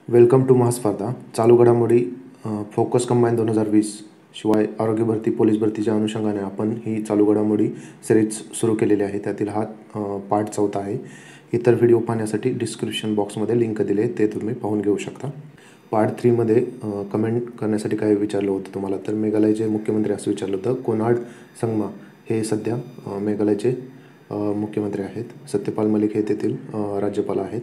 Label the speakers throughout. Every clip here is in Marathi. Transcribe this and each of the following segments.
Speaker 1: Welcome to महास्पर्धा. चालू घडामोडी फोकस कंबाईन 2020 शिवाय आरोग्य भरती पोलीस भरतीच्या अनुषंगाने आपण ही चालू घडामोडी सिरीज सुरू केलेली आहे. त्यातील हा पार्ट 4 आहे. इतर व्हिडिओ पाहण्यासाठी डिस्क्रिप्शन बॉक्समध्ये लिंक दिले, ते तुम्ही पाहून घेऊ शकता. पार्ट 3मध्ये कमेंट करण्यासाठी काय विचारलं होतं तुम्हाला, तर मेघालयचे मुख्यमंत्री असं विचारलं होतं. कोनार्ड संगमा हे सध्या मेघालयचे मुख्यमंत्री आहेत. सत्यपाल मलिक हे तेथील राज्यपाल आहेत.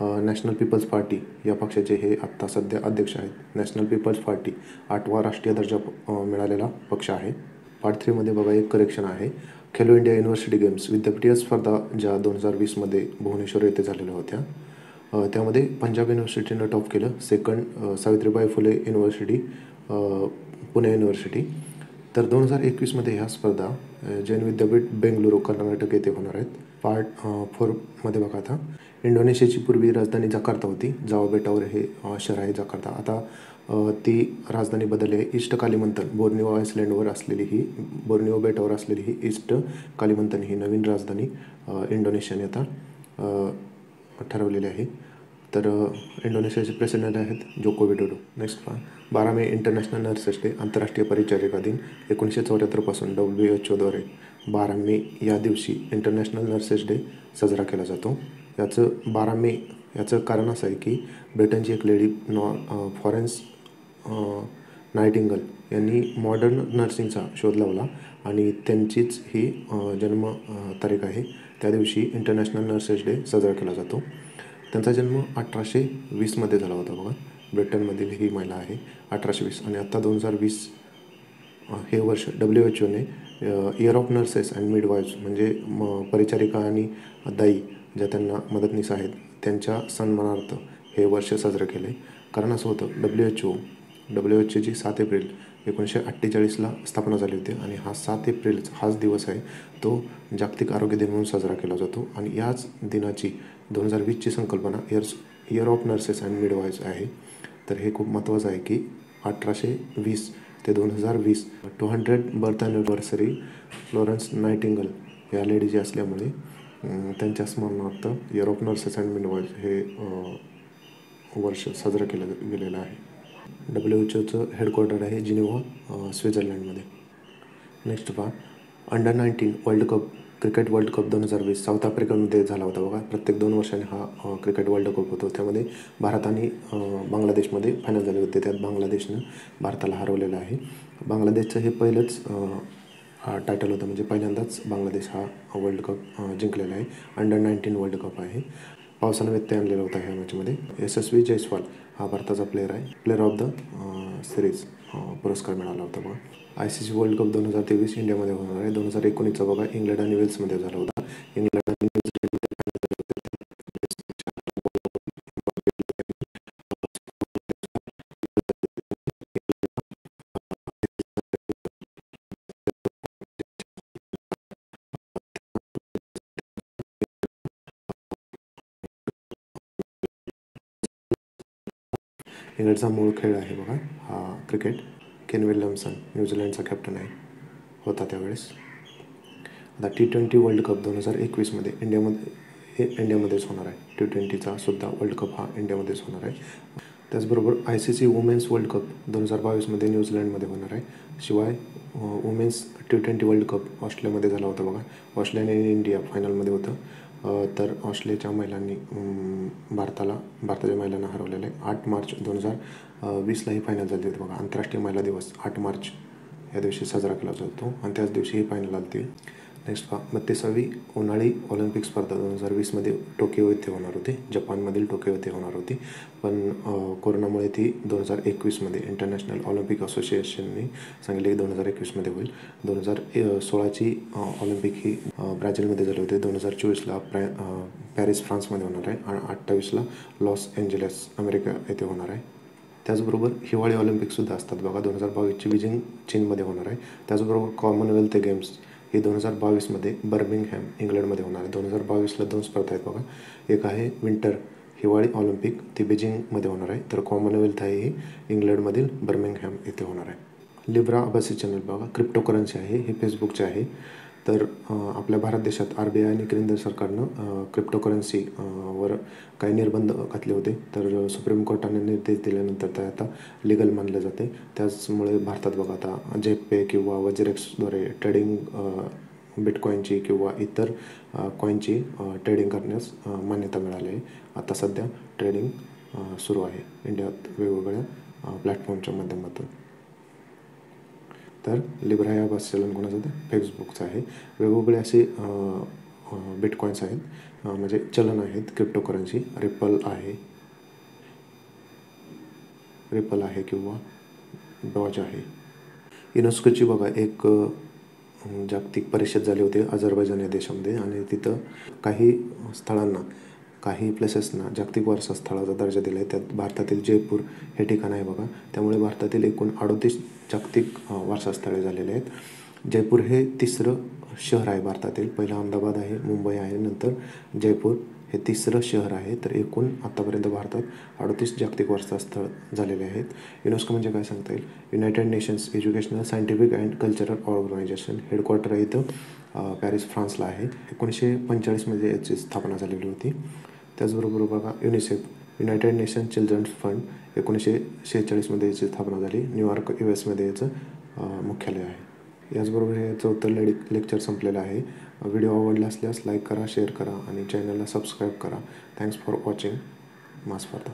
Speaker 1: नॅशनल पीपल्स पार्टी या पक्षाचे हे आत्ता सध्या अध्यक्ष आहेत. नॅशनल पीपल्स पार्टी 8वा राष्ट्रीय दर्जा मिळालेला पक्ष आहे. पार्ट 3मध्ये बघा एक करेक्शन आहे. खेलो इंडिया युनिव्हर्सिटी गेम्स विद्यापीठीय स्पर्धा ज्या 2020मध्ये भुवनेश्वर येथे झालेल्या होत्या, त्यामध्ये पंजाब युनिव्हर्सिटीनं टॉप केलं. Second Savitribai Phule university, Pune university. तर 2021मध्ये ह्या स्पर्धा जैन विद्यापीठ बेंगलुरू कर्नाटक येथे होणार आहेत. पार्ट 4मध्ये बघा आता इंडोनेशियाची पूर्वी राजधानी जकार्ता होती. जावा बेटावर हे शहर आहे जकार्ता. आता ती राजधानी बदलली आहे. ईस्ट कालिमंतन बोर्निओ आयसलँडवर असलेली ही बोर्निओ बेटावर असलेली ही ईस्ट कालिमंतन ही नवीन राजधानी इंडोनेशियाने आता ठरवलेली आहे. तर इंडोनेशियाचे प्रेसिडेंट आहेत जोको विडोडो. नेक्स्ट 12 मे इंटरनॅशनल नर्सेस डे, आंतरराष्ट्रीय परिचारिका दिन. 1974 पासून WHO द्वारे 12 मे या दिवशी इंटरनॅशनल नर्सेस डे साजरा केला जातो. याचं 12 मे याचं कारण असं आहे की ब्रिटनची एक लेडी फॉरेन्स नायटिंगल यांनी मॉडर्न नर्सिंगचा शोध लावला आणि त्यांचीच ही जन्म तारीख आहे. त्या दिवशी इंटरनॅशनल नर्सेस डे साजरा केला जातो. त्यांचा जन्म 1820मध्ये झाला होता. बघा, ब्रिटनमधील ही महिला आहे. 1820 आणि आत्ता 2020 हे वर्ष WHO ने इयर ऑफ नर्सेस अँड मिडवाईफ्स म्हणजे परिचारिका आणि दाई ज्या त्यांना मदतनीस आहेत त्यांच्या सन्मानार्थ हे वर्ष साजरं केलं आहे. कारण असं होतं, WHOची 7 एप्रिल 1948ला स्थापना झाली होती आणि हा 7 एप्रिल हाच दिवस आहे तो जागतिक आरोग्य दिन म्हणून साजरा केला जातो. आणि याच दिनाची 2020ची संकल्पना इयर ऑफ नर्सेस अँड मिडवाईफ्स आहे. तर हे खूप महत्त्वाचं आहे की 1820 ते 2020 200 बर्थ ॲनिव्हर्सरी फ्लोरेन्स नायटिंगल या लेडी जी असल्यामुळे त्यांच्या स्मरणार्थ year of nurses and midwives हे वर्ष साजरं केलं गेलेलं आहे. WHO हेडक्वार्टर आहे जिनिव्हा, स्वित्झर्लंडमध्ये. Next under 19 world cup cricket world cup 2020 south आफ्रिकामध्ये झाला होता. बघा, प्रत्येक 2 वर्षांनी हा क्रिकेट वर्ल्ड कप होतो. त्यामध्ये भारत आणि बांगलादेशमध्ये फायनल झाले होते. त्यात बांगलादेशनं भारताला हरवलेलं आहे. बांगलादेशचं हे पहिलंच टायटल होतं, म्हणजे पहिल्यांदाच बांगलादेश हा वर्ल्ड कप जिंकलेला आहे. अंडर 19 वर्ल्ड कप आहे. पावसानं व्यत्यय आणलेला होता ह्या मॅचमध्ये. यशस्वी जयस्वाल हा भारताचा प्लेअर आहे. प्लेअर ऑफ द सिरीज पुरस्कार मिळाला होता. बघा, ICC वर्ल्ड कप 2023 इंडियामध्ये होणार आहे. 2019चा बघा इंग्लंड आणि वेल्समध्ये झाला होता. इंग्लंड आणि इंग्लंडचा मूळ खेळ आहे. बघा, हा क्रिकेट. केन विल्यमसन न्यूझीलंडचा कॅप्टन आहे होता त्यावेळेस. आता T20 वर्ल्ड कप 2021मध्ये इंडियामध्येच होणार आहे. T20चा सुद्धा वर्ल्ड कप हा इंडियामध्येच होणार आहे. त्याचबरोबर ICC वुमेन्स वर्ल्ड कप 2022मध्ये न्यूझीलंडमध्ये होणार आहे. शिवाय वुमेन्स T20 वर्ल्ड कप ऑस्ट्रेलियामध्ये झाला होता. बघा, ऑस्ट्रेलिया आणि इंडिया फायनलमध्ये होतं. तर ऑस्ट्रेलियाच्या महिलांनी भारताच्या महिलांना हरवलेलं आहे. 8 मार्च 2020ला ही फायनल झाली होती. बघा, आंतरराष्ट्रीय महिला दिवस 8 मार्च या दिवशी साजरा केला जातो आणि त्याच दिवशी ही फायनल आली. नेक्स्ट 32वी उन्हाळी ऑलिम्पिक स्पर्धा 2020मध्ये टोकियो येथे होणार होती. जपानमधील टोकियो येथे होणार होती. पण कोरोनामुळे ती 2021मध्ये इंटरनॅशनल ऑलिम्पिक असोसिएशनने सांगितले की 2021मध्ये होईल. 2016ची ऑलिम्पिक ही ब्राझीलमध्ये झाली होती. 2024ला पॅरिस फ्रान्समध्ये होणार आहे आणि 28ला लॉस एंजेलिस अमेरिका येथे होणार आहे. त्याचबरोबर हिवाळी ऑलिम्पिकसुद्धा असतात. बघा, 2022ची बीजिंग चीनमध्ये होणार आहे. त्याचबरोबर कॉमनवेल्थ गेम्स ही 2022मध्ये बर्मिंगहॅम इंग्लंडमध्ये होणार आहे. 2022ला 2 स्पर्धा आहेत. बघा, एक आहे विंटर हिवाळी ऑलिम्पिक, ती बीजिंगमध्ये होणार आहे. तर कॉमनवेल्थ आहे ही इंग्लंडमधील बर्मिंगहॅम येथे होणार आहे. लिब्रा अभासी चॅनल बघा, क्रिप्टोकरन्सी आहे. हे फेसबुकचे आहे. तर आपल्या भारत देशात RBI आणि केंद्र सरकारनं क्रिप्टोकरन्सी वर काही निर्बंध घातले होते. तर सुप्रीम कोर्टाने निर्देश दिल्यानंतर ते आता लीगल मानले जाते. त्याचमुळे भारतात बघा आता जेपे किंवा वज्रेक्सद्वारे ट्रेडिंग बिटकॉईनची किंवा इतर कॉईनची ट्रेडिंग करण्यास मान्यता मिळाली आहे. आता सध्या ट्रेडिंग सुरू आहे इंडियात वेगवेगळ्या प्लॅटफॉर्मच्या माध्यमातून. तर लिब्रा या बस चलन कोणाचं आहे? फेसबुकचं आहे. वेगवेगळे असे बिटकॉईन्स आहेत, म्हणजे चलन आहेत क्रिप्टोकरन्सी. रिपल आहे किंवा डॉज आहे. युनेस्कोची बघा एक जागतिक परिषद झाली होती अझरबैजान या देशामध्ये, आणि तिथं काही प्लेसेसना जागतिक वारसा स्थळाचा दर्जा दिला आहे. त्यात भारतातील जयपूर हे ठिकाण आहे बघा. त्यामुळे भारतातील एकूण 38 जागतिक वारसा स्थळे झालेले आहेत. जयपूर हे 3रं शहर आहे भारतातील. पहिलं अहमदाबाद आहे, मुंबई आहे, नंतर जयपूर हे 3रं शहर आहे. तर एकूण आत्तापर्यंत भारतात 38 जागतिक वारसा स्थळ झालेले आहेत. युनेस्को म्हणजे काय सांगता येईल? United nations educational, scientific and cultural organization. Headquarter आहे इथं पॅरिस, फ्रान्सला आहे. 1945मध्ये याची स्थापना झालेली होती. त्याचबरोबर बघा UNICEF, united nation children's fund, 1946मध्ये याची स्थापना झाली. न्यूयॉर्क US मध्ये याचं मुख्यालय आहे. याचबरोबर हे 4थं लेक्चर संपलेलं आहे. व्हिडिओ आवडला असल्यास लाईक करा, शेअर करा आणि चॅनलला सबस्क्राईब करा. Thanks for watching. महास्पर्धा.